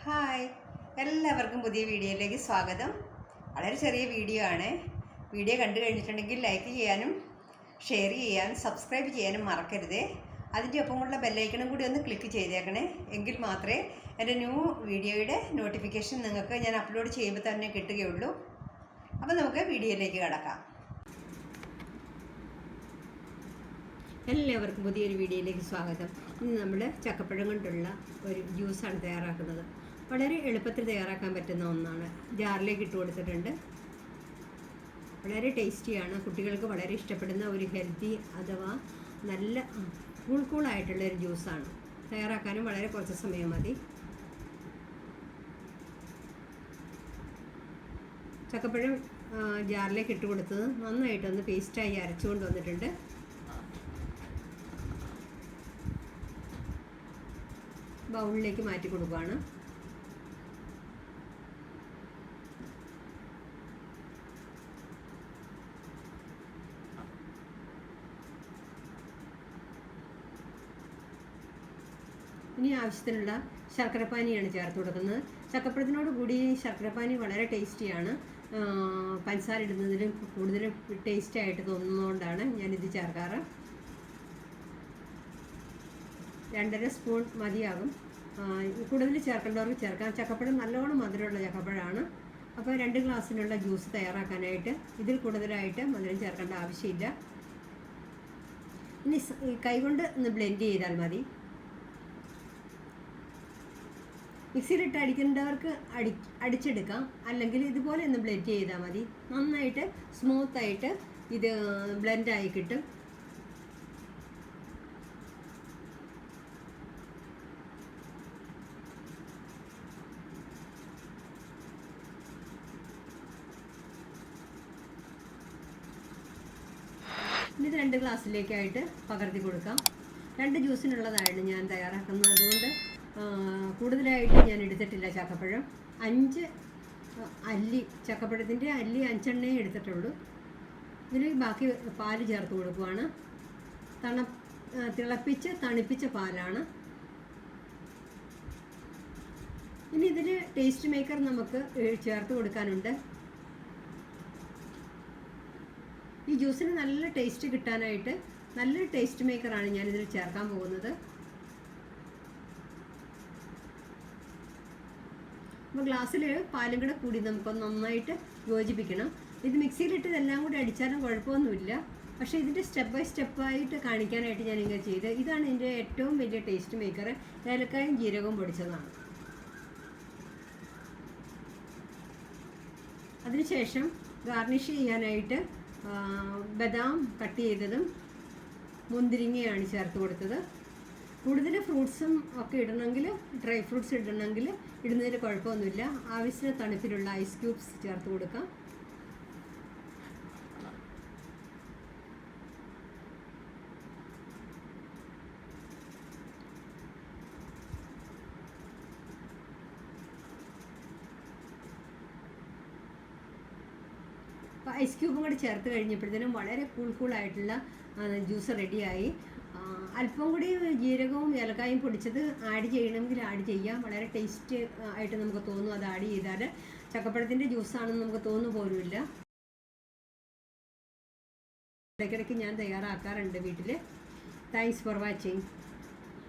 Hi, എല്ലാവർക്കും പുതിയ വീഡിയോയിലേക്ക് സ്വാഗതം. വളരെ ചെറിയ വീഡിയോ ആണ്. വീഡിയോ കണ്ടു കഴിഞ്ഞിട്ടുണ്ടെങ്കിൽ ലൈക്ക് ചെയ്യാനും ഷെയർ ചെയ്യാനും സബ്സ്ക്രൈബ് ചെയ്യാനും മറക്കരുതേ. അതിൻ്റെ ഒപ്പമുള്ള ബെല്ലൈക്കണും കൂടി ഒന്ന് ക്ലിക്ക് ചെയ്തേക്കണേ. എങ്കിൽ മാത്രമേ എൻ്റെ ന്യൂ വീഡിയോയുടെ നോട്ടിഫിക്കേഷൻ നിങ്ങൾക്ക് ഞാൻ അപ്ലോഡ് ചെയ്യുമ്പോൾ തന്നെ കിട്ടുകയുള്ളൂ. അപ്പോൾ നമുക്ക് വീഡിയോയിലേക്ക് കടക്കാം. എല്ലാവർക്കും പുതിയൊരു വീഡിയോയിലേക്ക് സ്വാഗതം. ഇന്ന് നമ്മൾ ചക്കപ്പഴം കൊണ്ടുള്ള ഒരു ജ്യൂസാണ് തയ്യാറാക്കുന്നത്. വളരെ എളുപ്പത്തിൽ തയ്യാറാക്കാൻ പറ്റുന്ന ഒന്നാണ്. ജാറിലേക്ക് ഇട്ട് കൊടുത്തിട്ടുണ്ട്. വളരെ ടേസ്റ്റിയാണ്. കുട്ടികൾക്ക് വളരെ ഇഷ്ടപ്പെടുന്ന ഒരു ഹെൽത്തി അഥവാ നല്ല കൂളായിട്ടുള്ളൊരു ജ്യൂസാണ്. തയ്യാറാക്കാനും വളരെ കുറച്ച് സമയം മതി. ചക്കപ്പഴം ജാറിലേക്ക് ഇട്ട് കൊടുത്തത് നന്നായിട്ടൊന്ന് പേസ്റ്റായി അരച്ചുകൊണ്ട് വന്നിട്ടുണ്ട്. ബൗളിലേക്ക് മാറ്റി കൊടുക്കുകയാണ്. ഇനി ആവശ്യത്തിനുള്ള ശർക്കരപ്പാനിയാണ് ചേർത്ത് കൊടുക്കുന്നത്. ചക്കപ്പഴത്തിനോട് കൂടി ശർക്കരപ്പാനി വളരെ ടേസ്റ്റിയാണ്. പഞ്ചസാര ഇടുന്നതിലും കൂടുതലും ടേസ്റ്റി ആയിട്ട് തോന്നുന്നതുകൊണ്ടാണ് ഞാനിത് ചേർക്കാറ്. 2.5 സ്പൂൺ മതിയാകും. കൂടുതൽ ചേർക്കേണ്ടവർക്ക് ചേർക്കാം. ചക്കപ്പഴം നല്ലോണം മധുരമുള്ള ചക്കപ്പഴമാണ്. അപ്പോൾ 2 ഗ്ലാസ്സിനുള്ള ജ്യൂസ് തയ്യാറാക്കാനായിട്ട് ഇതിൽ കൂടുതലായിട്ട് മധുരം ചേർക്കേണ്ട ആവശ്യമില്ല. ഇനി കൈകൊണ്ട് ഒന്ന് ബ്ലെൻഡ് ചെയ്താൽ മതി. മിക്സിയിലിട്ട് അടിക്കേണ്ടവർക്ക് അടിച്ചെടുക്കാം. അല്ലെങ്കിൽ ഇതുപോലെ ഒന്ന് ബ്ലെൻഡ് ചെയ്താൽ മതി. നന്നായിട്ട് സ്മൂത്തായിട്ട് ഇത് ബ്ലെൻഡായി കിട്ടും. ഇത് 2 ഗ്ലാസ്സിലേക്കായിട്ട് പകർത്തി കൊടുക്കാം. 2 ജ്യൂസിനുള്ളതാണ് ഞാൻ തയ്യാറാക്കുന്നത്. അതുകൊണ്ട് കൂടുതലായിട്ട് ഞാൻ എടുത്തിട്ടില്ല ചക്കപ്പഴം. 5 അല്ലി ചക്കപ്പഴത്തിൻ്റെ അല്ലി 5 എണ്ണേ എടുത്തിട്ടുള്ളൂ. ഇതിൽ ബാക്കി പാല് ചേർത്ത് കൊടുക്കുവാണ്. തിളപ്പിച്ച് തണുപ്പിച്ച പാലാണ്. ഇനി ഇതിൽ ടേസ്റ്റ് മേക്കർ നമുക്ക് ചേർത്ത് കൊടുക്കാനുണ്ട്. ഈ ജ്യൂസിന് നല്ല ടേസ്റ്റ് കിട്ടാനായിട്ട് നല്ല ടേസ്റ്റ് മേക്കറാണ് ഞാനിതിൽ ചേർക്കാൻ പോകുന്നത്. അപ്പോൾ ഗ്ലാസ്സിൽ പാലും കൂടെ കൂടി നമുക്കൊന്ന് നന്നായിട്ട് യോജിപ്പിക്കണം. ഇത് മിക്സിയിലിട്ട് ഇതെല്ലാം കൂടി അടിച്ചാലും കുഴപ്പമൊന്നുമില്ല. പക്ഷേ ഇതിൻ്റെ സ്റ്റെപ്പ് ബൈ സ്റ്റെപ്പായിട്ട് കാണിക്കാനായിട്ട് ഞാൻ ഇങ്ങനെ ചെയ്ത്. ഇതാണ് ഇതിൻ്റെ ഏറ്റവും വലിയ ടേസ്റ്റ് മേക്കർ. ഏലക്കായും ജീരകവും പൊടിച്ചതാണ്. അതിനുശേഷം ഗാർണിഷ് ചെയ്യാനായിട്ട് ബദാം കട്ട് ചെയ്തതും മുന്തിരിങ്ങയാണ് ചേർത്ത് കൊടുത്തത്. കൂടുതൽ ഫ്രൂട്ട്സും ഒക്കെ ഇടണമെങ്കിൽ ഡ്രൈ ഫ്രൂട്ട്സ് ഇടണമെങ്കിൽ ഇടുന്നതിൽ കുഴപ്പമൊന്നുമില്ല. ആവശ്യത്തിന് തണുപ്പിലുള്ള ഐസ് ക്യൂബ്സ് ചേർത്ത് കൊടുക്കാം. അപ്പോൾ ഐസ് ക്യൂബും കൂടി ചേർത്ത് കഴിഞ്ഞപ്പോഴത്തേനും വളരെ കൂളായിട്ടുള്ള ജ്യൂസ് റെഡിയായി. അല്പം കൂടി ജീരകവും ഏലക്കായും പൊടിച്ചത് ആഡ് ചെയ്യണമെങ്കിൽ ആഡ് ചെയ്യാം. വളരെ ടേസ്റ്റ് ആയിട്ട് നമുക്ക് തോന്നും അത് ആഡ് ചെയ്താൽ. ചക്കപ്പഴത്തിൻ്റെ ജ്യൂസാണെന്ന് നമുക്ക് തോന്നു പോലുമില്ല. ഇടയ്ക്കിടയ്ക്ക് ഞാൻ തയ്യാറാക്കാറുണ്ട് വീട്ടിൽ. Thanks for watching.